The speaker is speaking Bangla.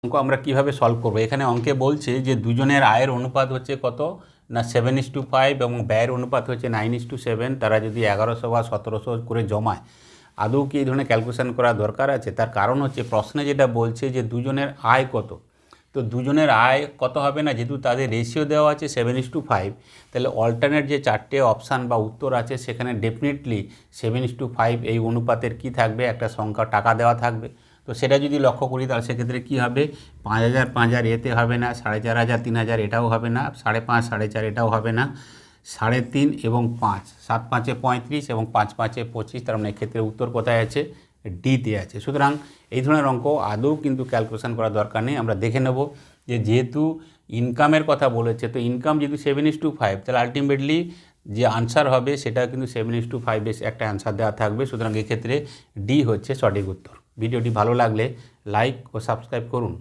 অঙ্ক আমরা কিভাবে সলভ করব। এখানে অঙ্কে বলছে যে দুজনের আয়ের অনুপাত হচ্ছে কত না 7:5 এবং ব্যয়ের অনুপাত হচ্ছে 9:7। তারা যদি 1100 বা 1700 করে জমায়, আদৌ কি এই ধরনের ক্যালকুলেশন করা দরকার আছে? তার কারণ হচ্ছে প্রশ্নে যেটা বলছে যে দুজনের আয় কত। তো দুজনের আয় কত হবে না, যেহেতু তাদের রেশিও দেওয়া আছে 7:5, তাহলে অল্টারনেট যে চারটে অপশান বা উত্তর আছে সেখানে ডেফিনেটলি 7:5 এই অনুপাতের কি থাকবে, একটা সংখ্যা টাকা দেওয়া থাকবে। তো সেটা যদি লক্ষ্য করি তাহলে সেক্ষেত্রে কী হবে, 5000 5000 এতে হবে না, 4500 3000 এটাও হবে না, 5.5 4.5 এটাও হবে না, 3.5 এবং 5, 7 5 35 এবং 5 5 25। তার মানে এক্ষেত্রে উত্তর কোথায় আছে, ডিতে আছে। সুতরাং এই ধরনের অঙ্ক আদৌ কিন্তু ক্যালকুলেশন করার দরকার নেই। আমরা দেখে নেব যে যেহেতু ইনকামের কথা বলেছে, তো ইনকাম যেহেতু 7:5, তাহলে আলটিমেটলি যে আনসার হবে সেটা কিন্তু 7:5 একটা অ্যান্সার দেওয়া থাকবে। সুতরাং এক্ষেত্রে ডি হচ্ছে সঠিক উত্তর। ভিডিওটি ভালো লাগলে লাইক ও সাবস্ক্রাইব করুন।